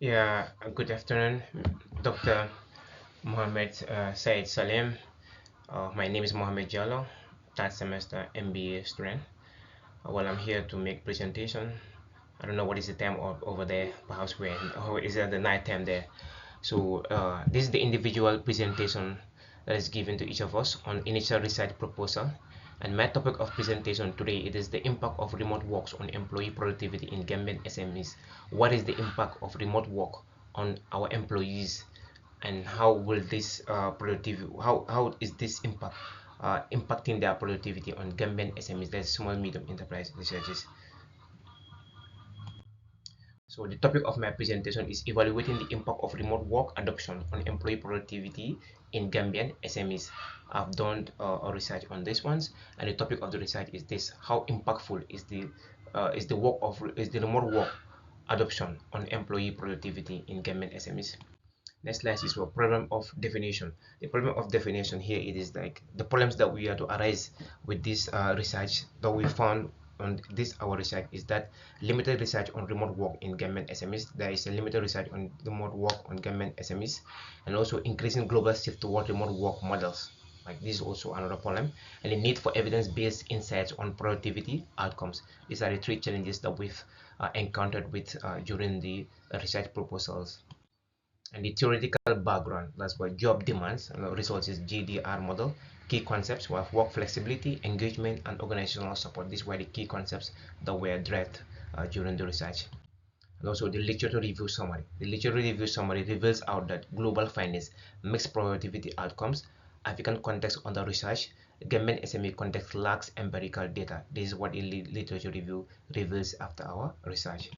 Yeah, good afternoon, Dr. Mohammed Said Salim. My name is Mohammed Jallo, third semester MBA student. Well, I'm here to make presentation. I don't know what is the time over there, perhaps when, or is it the night time there? So this is the individual presentation that is given to each of us on initial research proposal. And my topic of presentation today, it is the impact of remote works on employee productivity in Gambian SMEs. What is the impact of remote work on our employees, and how will this productivity, how is this impact impacting their productivity on Gambian SMEs, that's small medium enterprise researchers. So the topic of my presentation is evaluating the impact of remote work adoption on employee productivity in Gambian SMEs. I've done a research on these ones, and the topic of the research is this: how impactful is the work of is the remote work adoption on employee productivity in Gambian SMEs. Next slide is for problem of definition. The problem of definition here, it is like the problems that we are to arise with this research that we found on this our research is that limited research on remote work in government SMEs. There is a limited research on remote work on government SMEs, and also increasing global shift toward remote work models. Like this is also another problem, and the need for evidence-based insights on productivity outcomes. These are the three challenges that we've encountered with during the research proposals. And the theoretical background, that's what job demands and resources, GDR model. Key concepts were work flexibility, engagement, and organizational support. These were the key concepts that were addressed during the research. And also the literature review summary. The literature review summary reveals out that global findings, mixed productivity outcomes, African context on the research, government SME context lacks empirical data. This is what the literature review reveals after our research.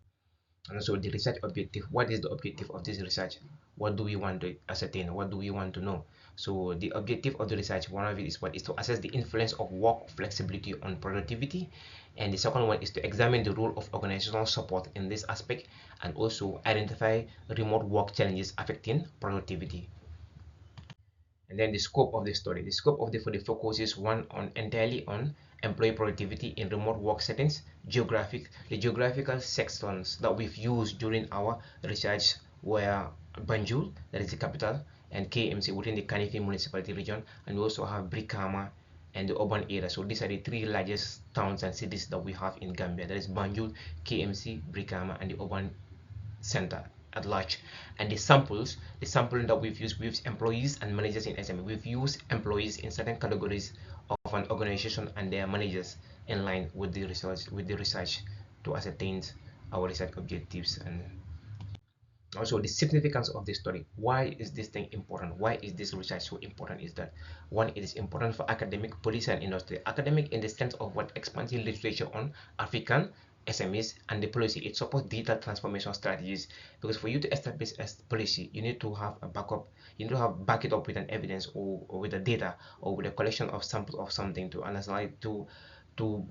And so the research objective, what is the objective of this research? What do we want to ascertain? What do we want to know? So the objective of the research, one of it is what is to assess the influence of work flexibility on productivity, and the second one is to examine the role of organizational support in this aspect, and also identify remote work challenges affecting productivity. And then the scope of the study, the scope of the study focuses one on entirely on employee productivity in remote work settings. The geographical sections that we've used during our research were Banjul, that is the capital, and KMC within the Kanifi municipality region, and we also have Brikama and the urban area. So these are the three largest towns and cities that we have in Gambia, that is Banjul, KMC, Brikama, and the urban center at large. And the sampling that we've used with employees and managers in SME, we've used employees in certain categories of an organization and their managers in line with the research to ascertain our research objectives. And also the significance of this study. Why is this thing important? Why is this research so important? Is that one, it is important for academic, policy, and industry. Academic in the sense of what expanding literature on African SMEs, and the policy, it supports digital transformation strategies, because for you to establish a policy, you need to have a backup, you need to have back it up with an evidence, or with the data, or with a collection of samples of something to analyze, to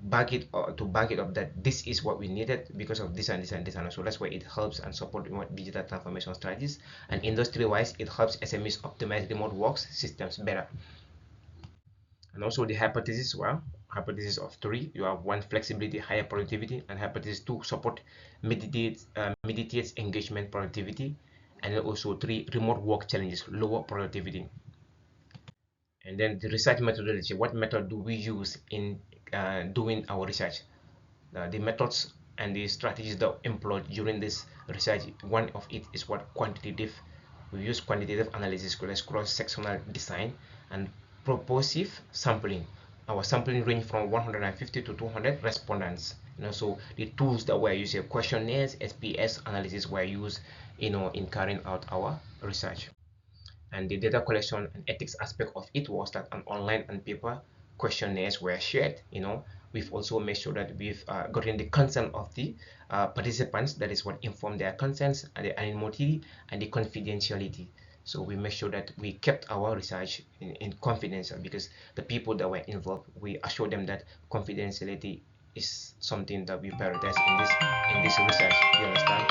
back it up that this is what we needed because of this and this and this. And so that's why it helps and support digital transformation strategies. And industry wise, it helps SMEs optimize remote works systems better. And also the hypothesis, well, hypothesis of three, you have one, flexibility, higher productivity, and hypothesis two, support meditates engagement, productivity, and then also three, remote work challenges, lower productivity. And then the research methodology, what method do we use in doing our research? The methods and the strategies that employed during this research, one of it is what quantitative. We use quantitative analysis, cross-sectional design, and purposive sampling. Our sampling range from 150 to 200 respondents. So the tools that were used, questionnaires, SPS analysis, were used, in carrying out our research. And the data collection and ethics aspect of it was that an online and paper questionnaires were shared. We've also made sure that we've gotten the consent of the participants. That is what informed their consents, and the anonymity and the confidentiality. So we make sure that we kept our research in confidential, because the people that were involved, we assure them that confidentiality is something that we prioritize in this research. You understand?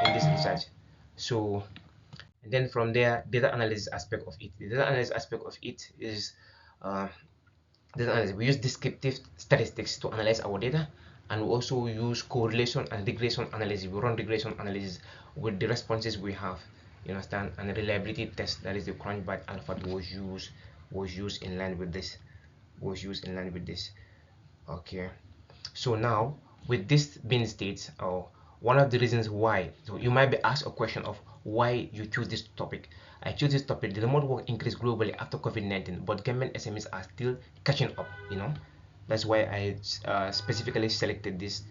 In this research. So, and then from there, data analysis aspect of it. The data analysis aspect of it is uh, data analysis. We use descriptive statistics to analyze our data, and we also use correlation and regression analysis. We run regression analysis with the responses we have, you understand, and reliability test, that is the Crunchbase Alpha, was used in line with this, okay. So now, with this being stated, one of the reasons why, so you might be asked a question of why you choose this topic. I choose this topic. The remote work increased globally after COVID-19, but government SMEs are still catching up, that's why I specifically selected this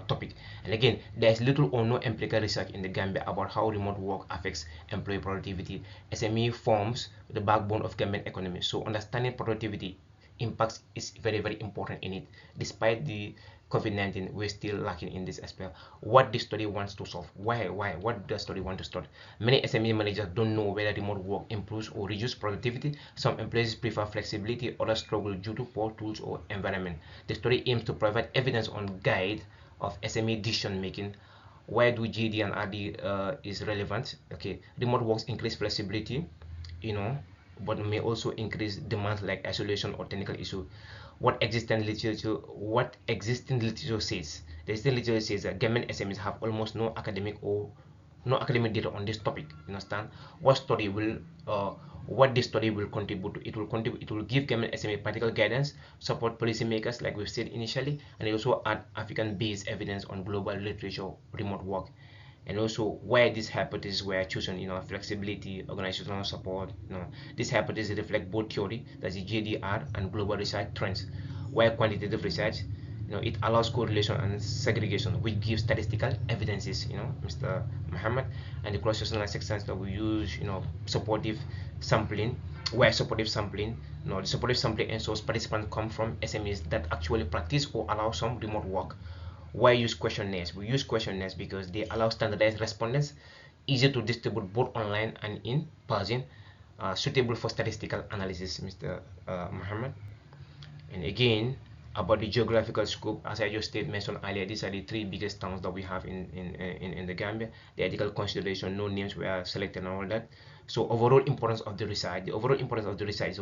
topic. And again, there is little or no empirical research in the Gambia about how remote work affects employee productivity. SME forms the backbone of government economy, so understanding productivity impacts is very, very important in it. Despite the COVID-19, we're still lacking in this aspect. What the study wants to solve? Why? What does the study want to start? Many SME managers don't know whether remote work improves or reduces productivity. Some employees prefer flexibility, others struggle due to poor tools or environment. The study aims to provide evidence on guide of SME decision making. Why do GD and RD is relevant? Okay, remote works increase flexibility, you know, but may also increase demands like isolation or technical issue. What existing literature says? The existing literature says that government SMEs have almost no academic data on this topic. You understand? What this study will contribute to? It will give government SME practical guidance, support policymakers like we've said initially, and it also add African-based evidence on global literature remote work. And also why these hypotheses were chosen, flexibility, organizational support. These hypotheses reflect both theory, that's the JDR, and global research trends. Where quantitative research, it allows correlation and segregation, which gives statistical evidences, Mr. Muhammad. And the cross-sectional sections that we use, supportive sampling, where supportive sampling, the supportive sampling ensures participants come from SMEs that actually practice or allow some remote work. Why use questionnaires? We use questionnaires because they allow standardized respondents, easy to distribute both online and in person, suitable for statistical analysis, Mr. Muhammad. And again, about the geographical scope, as I just mentioned earlier, these are the three biggest towns that we have in the Gambia. The ethical consideration, no names were selected and all that. So overall importance of the research, is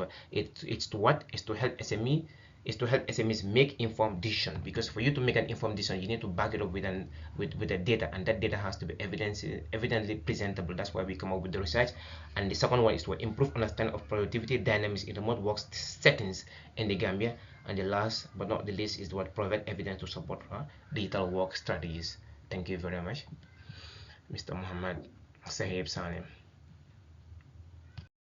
what it's to help SME, is to help SMEs make informed decision, because for you to make an informed decision, you need to back it up with the data, and that data has to be evidently presentable. That's why we come up with the research. And the second one is to improve understanding of productivity dynamics in remote work settings in the Gambia. And the last but not the least is what provide evidence to support digital work strategies. Thank you very much, Mr. Muhammad Sahib Salim.